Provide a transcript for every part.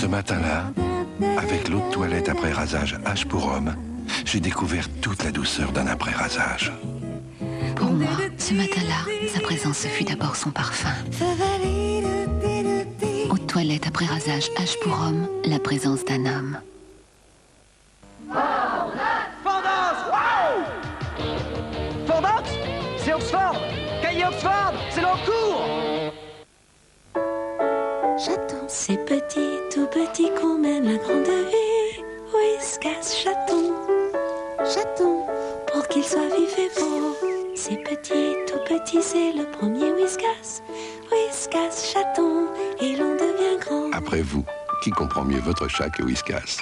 Ce matin-là, avec l'eau de toilette après rasage H pour homme, j'ai découvert toute la douceur d'un après-rasage. Pour moi, ce matin-là, sa présence fut d'abord son parfum. Eau de toilette après rasage H pour homme, la présence d'un homme. Fordance, waouh! Fordance, c'est Oxford. Cahier Oxford, c'est l'encours. Chaton, c'est petit, tout petit qu'on mène la grande vie. Whiskas, chaton, chaton, pour qu'il soit vif et beau. C'est petit, tout petit, c'est le premier Whiskas. Whiskas, chaton, et l'on devient grand. Après vous, qui comprend mieux votre chat que Whiskas?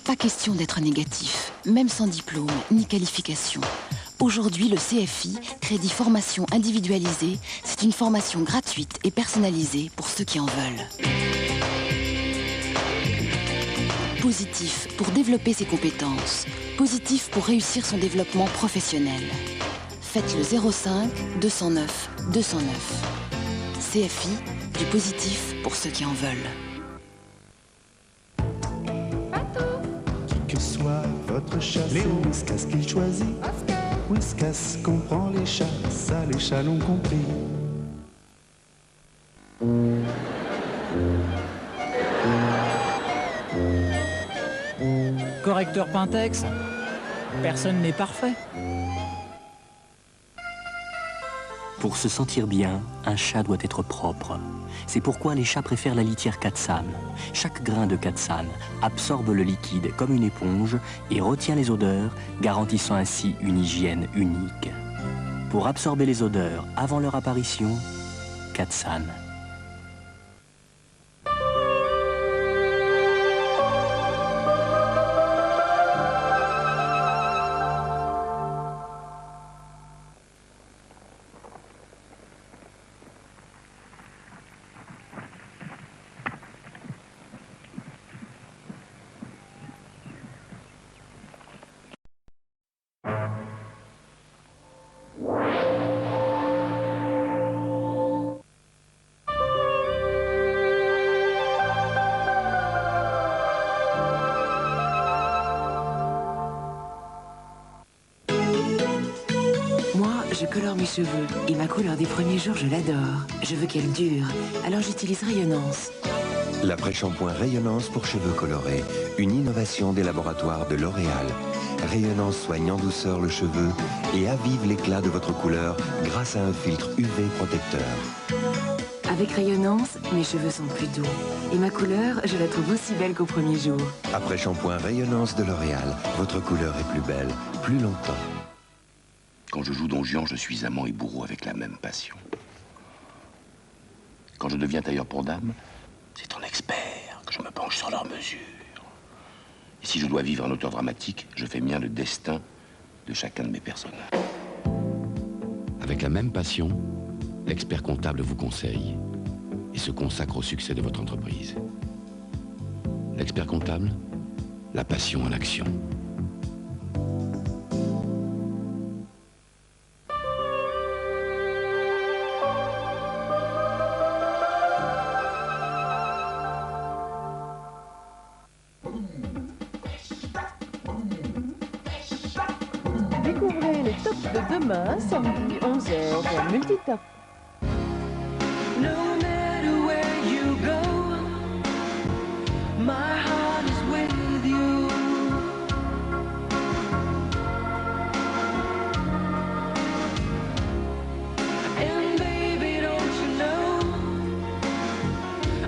Pas question d'être négatif, même sans diplôme ni qualification. Aujourd'hui, le CFI, Crédit Formation Individualisée, c'est une formation gratuite et personnalisée pour ceux qui en veulent. Positif pour développer ses compétences. Positif pour réussir son développement professionnel. Faites le 05 209 209. CFI, du positif pour ceux qui en veulent. Qui que soit votre chat, c'est Whiskas qu'il choisit. Whiskas comprend les chats, ça les chats l'ont compris. Correcteur Pyntex, personne n'est parfait. Pour se sentir bien, un chat doit être propre. C'est pourquoi les chats préfèrent la litière Katsan. Chaque grain de Katsan absorbe le liquide comme une éponge et retient les odeurs, garantissant ainsi une hygiène unique. Pour absorber les odeurs avant leur apparition, Katsan. Je colore mes cheveux et ma couleur des premiers jours, je l'adore. Je veux qu'elle dure, alors j'utilise Rayonnance. L'après-shampoing Rayonnance pour cheveux colorés, une innovation des laboratoires de L'Oréal. Rayonnance soigne en douceur le cheveu et avive l'éclat de votre couleur grâce à un filtre UV protecteur. Avec Rayonnance, mes cheveux sont plus doux. Et ma couleur, je la trouve aussi belle qu'au premier jour. Après-shampoing Rayonnance de L'Oréal, votre couleur est plus belle, plus longtemps. Quand je joue Don Juan, je suis amant et bourreau avec la même passion. Quand je deviens tailleur pour dames, c'est en expert que je me penche sur leur mesure. Et si je dois vivre un auteur dramatique, je fais mien le destin de chacun de mes personnages. Avec la même passion, l'expert comptable vous conseille et se consacre au succès de votre entreprise. L'expert comptable, la passion en action. Découvrez les tops de demain, samedi 11h, dans Multitop. No matter where you go, my heart is with you. And baby, don't you know,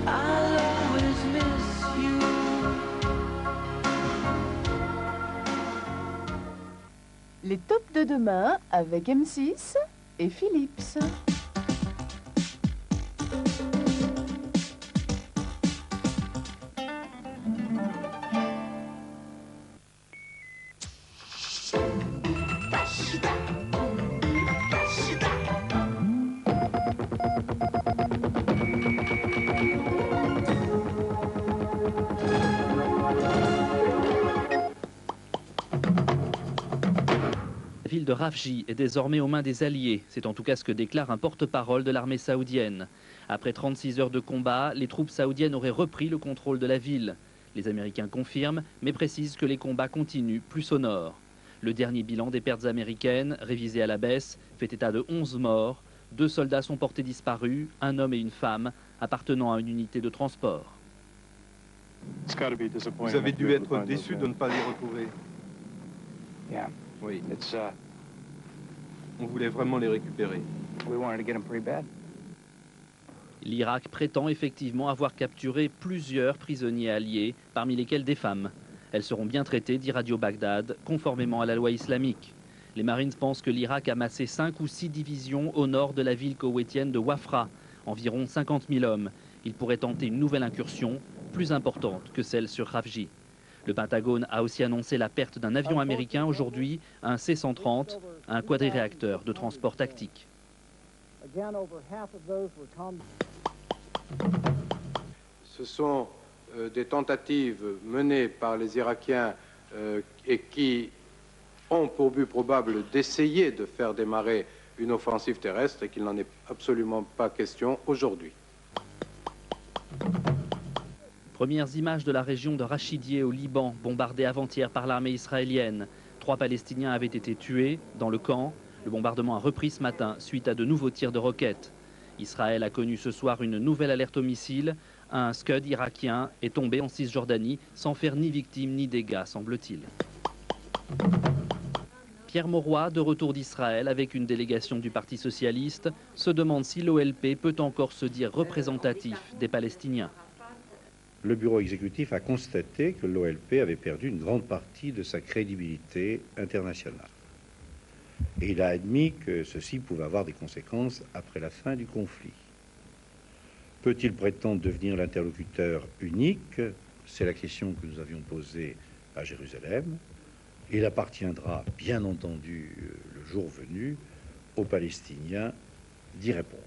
I'll always miss you. Les tops de demain avec M6 et Philips. de Rafji est désormais aux mains des Alliés. C'est en tout cas ce que déclare un porte-parole de l'armée saoudienne. Après 36 heures de combat, les troupes saoudiennes auraient repris le contrôle de la ville. Les Américains confirment, mais précisent que les combats continuent plus au nord. Le dernier bilan des pertes américaines, révisé à la baisse, fait état de 11 morts. 2 soldats sont portés disparus, un homme et une femme, appartenant à une unité de transport. Vous avez dû être déçu de ne pas les retrouver. Oui. On voulait vraiment les récupérer. L'Irak prétend effectivement avoir capturé plusieurs prisonniers alliés, parmi lesquels des femmes. Elles seront bien traitées, dit Radio Bagdad, conformément à la loi islamique. Les Marines pensent que l'Irak a massé 5 ou 6 divisions au nord de la ville koweïtienne de Wafra, environ 50 000 hommes. Il pourrait tenter une nouvelle incursion, plus importante que celle sur Rafji. Le Pentagone a aussi annoncé la perte d'un avion américain aujourd'hui, un C-130, un quadriréacteur de transport tactique. Ce sont des tentatives menées par les Irakiens et qui ont pour but probable d'essayer de faire démarrer une offensive terrestre et qu'il n'en est absolument pas question aujourd'hui. Premières images de la région de Rachidieh au Liban, bombardée avant-hier par l'armée israélienne. 3 Palestiniens avaient été tués dans le camp. Le bombardement a repris ce matin suite à de nouveaux tirs de roquettes. Israël a connu ce soir une nouvelle alerte au missile. Un Scud irakien est tombé en Cisjordanie sans faire ni victime ni dégâts, semble-t-il. Pierre Mauroy, de retour d'Israël avec une délégation du Parti socialiste, se demande si l'OLP peut encore se dire représentatif des Palestiniens. Le bureau exécutif a constaté que l'OLP avait perdu une grande partie de sa crédibilité internationale. Et il a admis que ceci pouvait avoir des conséquences après la fin du conflit. Peut-il prétendre devenir l'interlocuteur unique? C'est la question que nous avions posée à Jérusalem. Il appartiendra, bien entendu, le jour venu, aux Palestiniens d'y répondre.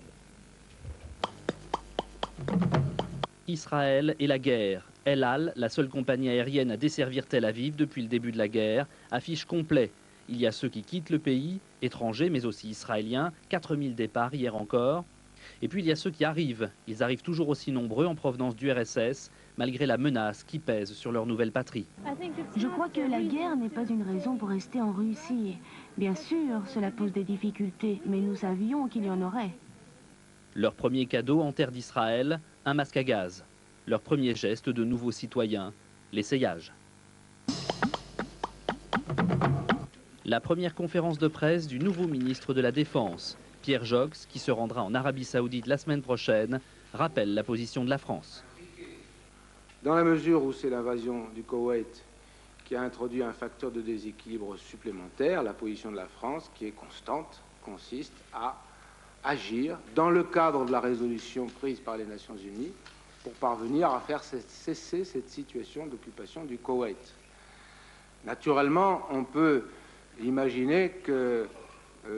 Israël et la guerre. El Al, la seule compagnie aérienne à desservir Tel Aviv depuis le début de la guerre, affiche complet. Il y a ceux qui quittent le pays, étrangers mais aussi israéliens, 4000 départs hier encore. Et puis il y a ceux qui arrivent. Ils arrivent toujours aussi nombreux en provenance du RSS, malgré la menace qui pèse sur leur nouvelle patrie. Je crois que la guerre n'est pas une raison pour rester en Russie. Bien sûr, cela pose des difficultés, mais nous savions qu'il y en aurait. Leur premier cadeau en terre d'Israël, un masque à gaz. Leur premier geste de nouveaux citoyens, l'essayage. La première conférence de presse du nouveau ministre de la Défense, Pierre Jox, qui se rendra en Arabie Saoudite la semaine prochaine, rappelle la position de la France. Dans la mesure où c'est l'invasion du Koweït qui a introduit un facteur de déséquilibre supplémentaire, la position de la France, qui est constante, consiste à agir dans le cadre de la résolution prise par les Nations Unies pour parvenir à faire cesser cette situation d'occupation du Koweït. Naturellement, on peut imaginer que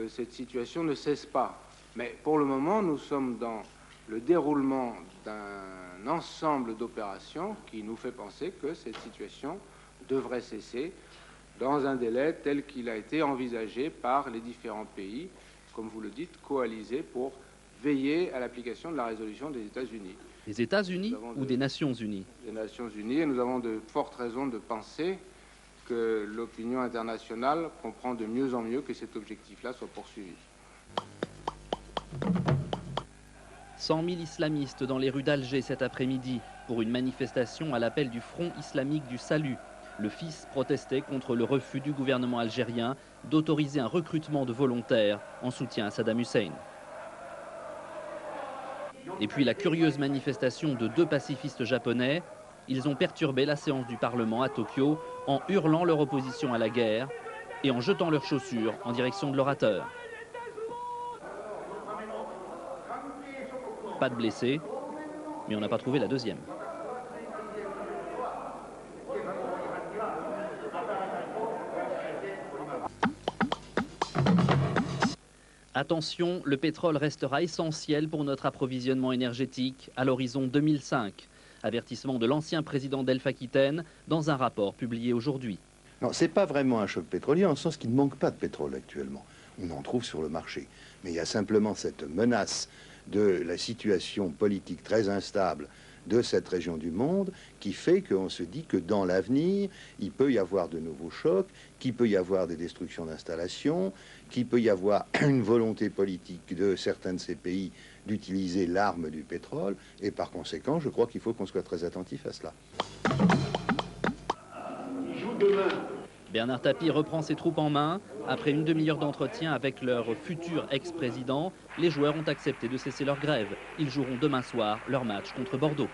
cette situation ne cesse pas. Mais pour le moment, nous sommes dans le déroulement d'un ensemble d'opérations qui nous fait penser que cette situation devrait cesser dans un délai tel qu'il a été envisagé par les différents pays, comme vous le dites, coalisés pour veiller à l'application de la résolution des États-Unis. Des États-Unis ou des Nations Unies? Des Nations Unies, et nous avons de fortes raisons de penser que l'opinion internationale comprend de mieux en mieux que cet objectif-là soit poursuivi. 100 000 islamistes dans les rues d'Alger cet après-midi pour une manifestation à l'appel du Front islamique du Salut. Le FIS protestait contre le refus du gouvernement algérien d'autoriser un recrutement de volontaires en soutien à Saddam Hussein. Et puis la curieuse manifestation de 2 pacifistes japonais. Ils ont perturbé la séance du Parlement à Tokyo en hurlant leur opposition à la guerre et en jetant leurs chaussures en direction de l'orateur. Pas de blessés, mais on n'a pas trouvé la deuxième. Attention, le pétrole restera essentiel pour notre approvisionnement énergétique à l'horizon 2005. Avertissement de l'ancien président d'Elf-Aquitaine dans un rapport publié aujourd'hui. Non, ce n'est pas vraiment un choc pétrolier, en ce sens qu'il ne manque pas de pétrole actuellement. On en trouve sur le marché. Mais il y a simplement cette menace de la situation politique très instable de cette région du monde qui fait qu'on se dit que dans l'avenir, il peut y avoir de nouveaux chocs, qu'il peut y avoir des destructions d'installations, qu'il peut y avoir une volonté politique de certains de ces pays d'utiliser l'arme du pétrole. Et par conséquent, je crois qu'il faut qu'on soit très attentif à cela. Bernard Tapie reprend ses troupes en main. Après une demi-heure d'entretien avec leur futur ex-président, les joueurs ont accepté de cesser leur grève. Ils joueront demain soir leur match contre Bordeaux.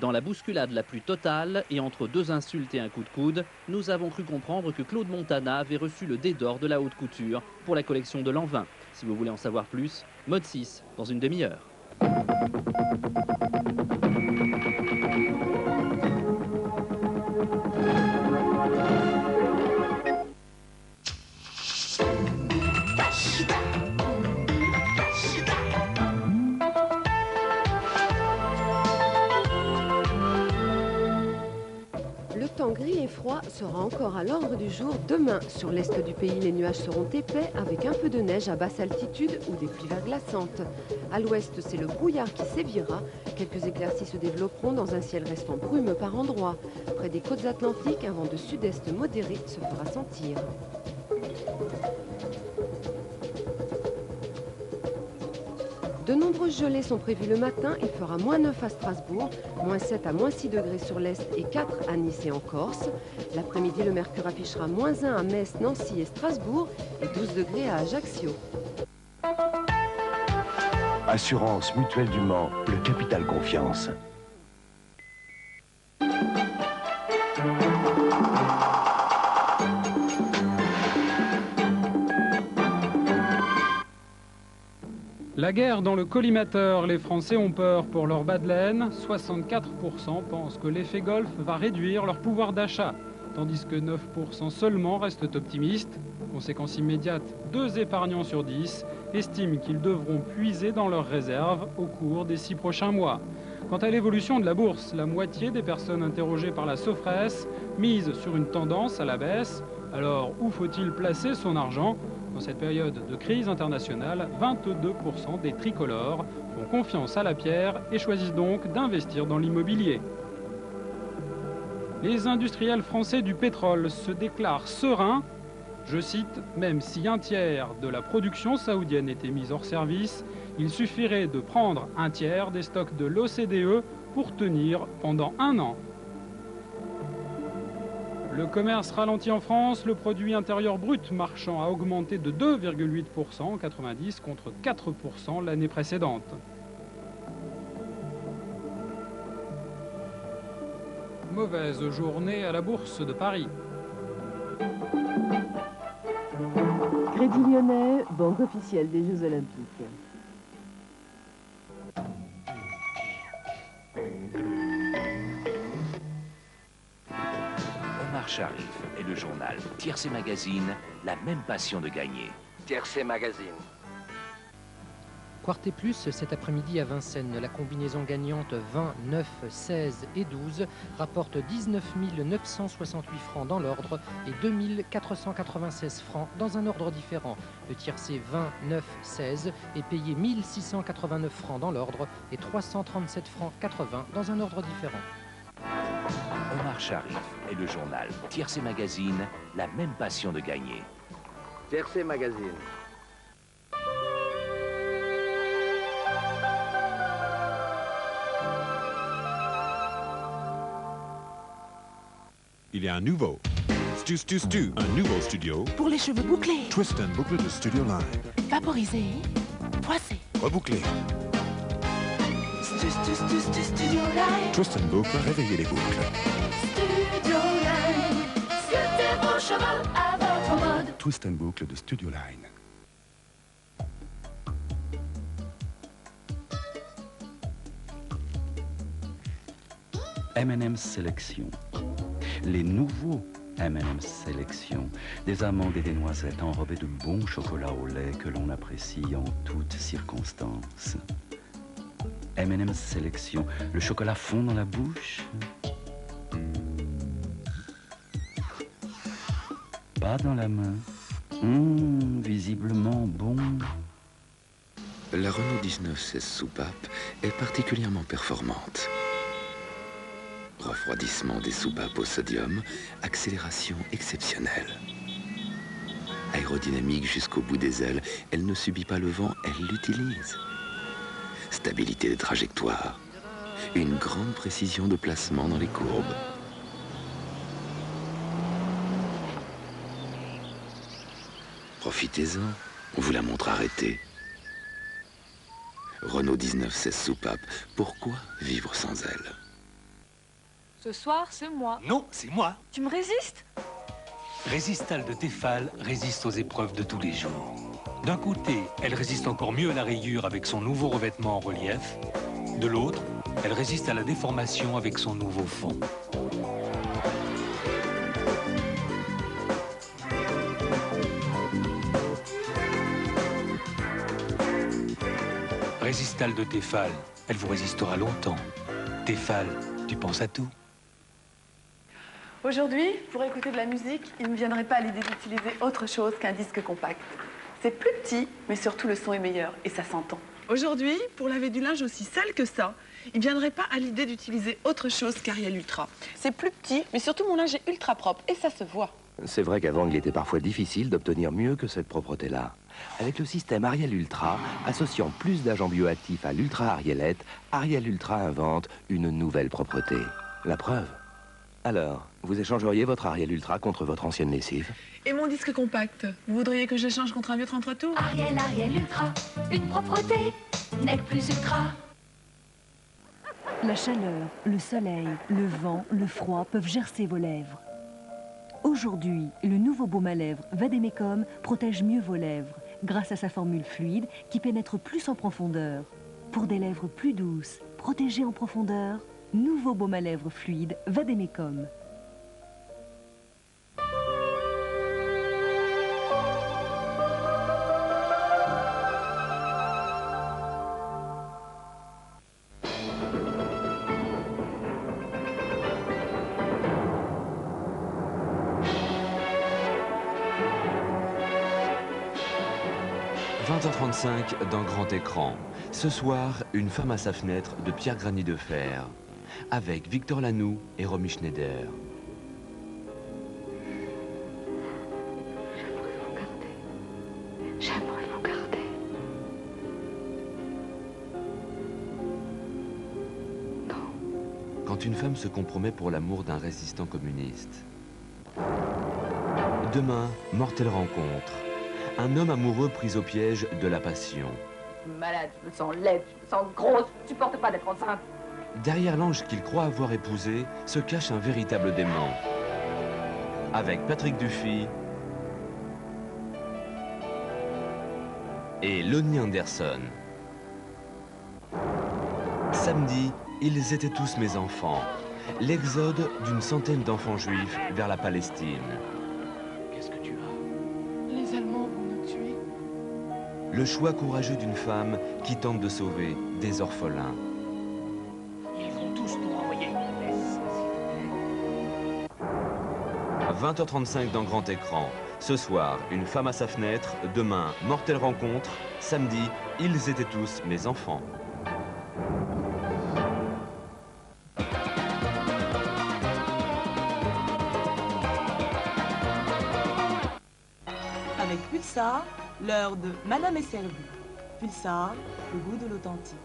Dans la bousculade la plus totale et entre deux insultes et un coup de coude, nous avons cru comprendre que Claude Montana avait reçu le dé d'or de la haute couture pour la collection de l'an 20. Si vous voulez en savoir plus, mode 6 dans une demi-heure. Le temps gris et froid sera encore à l'ordre du jour demain. Sur l'est du pays, les nuages seront épais avec un peu de neige à basse altitude ou des pluies verglaçantes. À l'ouest, c'est le brouillard qui sévira. Quelques éclaircies se développeront dans un ciel restant brumeux par endroits. Près des côtes atlantiques, un vent de sud-est modéré se fera sentir. De nombreuses gelées sont prévues le matin. Il fera -9 à Strasbourg, -7 à -6 degrés sur l'Est et 4 à Nice et en Corse. L'après-midi, le mercure affichera -1 à Metz, Nancy et Strasbourg et 12 degrés à Ajaccio. Assurance Mutuelle du Mans, le capital confiance. La guerre dans le collimateur, les Français ont peur pour leur bas de laine. 64% pensent que l'effet golf va réduire leur pouvoir d'achat, tandis que 9% seulement restent optimistes. Conséquence immédiate, 2 épargnants sur 10 estiment qu'ils devront puiser dans leurs réserves au cours des 6 prochains mois. Quant à l'évolution de la bourse, la moitié des personnes interrogées par la Sofres misent sur une tendance à la baisse. Alors, où faut-il placer son argent ? Dans cette période de crise internationale, 22% des tricolores font confiance à la pierre et choisissent donc d'investir dans l'immobilier. Les industriels français du pétrole se déclarent sereins. Je cite, « Même si un tiers de la production saoudienne était mise hors service, il suffirait de prendre un tiers des stocks de l'OCDE pour tenir pendant 1 an. » Le commerce ralentit en France, le produit intérieur brut marchand a augmenté de 2,8% en 90 contre 4% l'année précédente. Mauvaise journée à la Bourse de Paris. Crédit Lyonnais, banque officielle des Jeux Olympiques. Omar Sharif et le journal Tiercé Magazine, la même passion de gagner. Tiercé Magazine. Quarté Plus, cet après-midi à Vincennes, la combinaison gagnante 20, 9, 16 et 12 rapporte 19 968 francs dans l'ordre et 2 496 francs dans un ordre différent. Le tiercé 20, 9, 16 est payé 1 689 francs dans l'ordre et 337 francs 80 dans un ordre différent. Omar Sharif et le journal Tiercé Magazine, la même passion de gagner. Tiercé Magazine. Il y a un nouveau un nouveau studio. Pour les cheveux bouclés. Twist & Boucle de Studio Line. Vaporisé, poissé. Rebouclé. Studio Line. Twist & Boucle, réveillez les boucles. Studio Line. Sculptez vos cheveux à votre mode. Twist & Boucle de Studio Line. M&M's Sélection. Les nouveaux M&M's Sélection. Des amandes et des noisettes enrobées de bon chocolat au lait que l'on apprécie en toutes circonstances. M&M's Sélection. Le chocolat fond dans la bouche tabac dans la main. Visiblement bon. La Renault 1916 soupape est particulièrement performante. Refroidissement des soupapes au sodium, accélération exceptionnelle. Aérodynamique jusqu'au bout des ailes, elle ne subit pas le vent, elle l'utilise. Stabilité de trajectoire, une grande précision de placement dans les courbes. Profitez-en, on vous la montre arrêtée. Renault 1916 soupape, pourquoi vivre sans elle? Ce soir, c'est moi. Non, c'est moi. Tu me résistes? Résistal de Tefal résiste aux épreuves de tous les jours. D'un côté, elle résiste encore mieux à la rayure avec son nouveau revêtement en relief. De l'autre, elle résiste à la déformation avec son nouveau fond. Résistal de Tefal, elle vous résistera longtemps. Tefal, tu penses à tout. Aujourd'hui, pour écouter de la musique, il ne me viendrait pas à l'idée d'utiliser autre chose qu'un disque compact. C'est plus petit, mais surtout le son est meilleur et ça s'entend. Aujourd'hui, pour laver du linge aussi sale que ça, il ne viendrait pas à l'idée d'utiliser autre chose qu'Ariel Ultra. C'est plus petit, mais surtout mon linge est ultra propre et ça se voit. C'est vrai qu'avant, il était parfois difficile d'obtenir mieux que cette propreté-là. Avec le système Ariel Ultra, associant plus d'agents bioactifs à l'Ultra Arielette, Ariel Ultra invente une nouvelle propreté. La preuve. Alors, vous échangeriez votre Ariel Ultra contre votre ancienne lessive? Et mon disque compact, vous voudriez que je l'échange contre un vieux 33 tours? Ariel Ultra, une propreté n'est plus ultra. La chaleur, le soleil, le vent, le froid peuvent gercer vos lèvres. Aujourd'hui, le nouveau baume à lèvres Vademecum protège mieux vos lèvres grâce à sa formule fluide qui pénètre plus en profondeur. Pour des lèvres plus douces, protégées en profondeur, nouveau baume à lèvres fluide Vademecum. « 20h35 dans Grand Écran. Ce soir, Une femme à sa fenêtre de Pierre Grany de Fer. Avec Victor Lanoux et Romy Schneider. J'aimerais vous garder. Quand une femme se compromet pour l'amour d'un résistant communiste. Demain, mortelle rencontre. Un homme amoureux pris au piège de la passion. Je suis malade, je me sens laide, je me sens grosse, je supporte pas d'être enceinte. Derrière l'ange qu'il croit avoir épousé se cache un véritable démon. Avec Patrick Dufy et Lonnie Anderson. Samedi, ils étaient tous mes enfants. L'exode d'une centaine d'enfants juifs vers la Palestine. Qu'est-ce que tu as? Les Allemands vont nous tuer. Le choix courageux d'une femme qui tente de sauver des orphelins. Ils vont tous nous renvoyer. 20h35 dans Grand Écran. Ce soir, Une femme à sa fenêtre. Demain, mortelle rencontre. Samedi, ils étaient tous mes enfants. Avec Pulsar, l'heure de Madame est servie. Pulsar, le goût de l'authentique.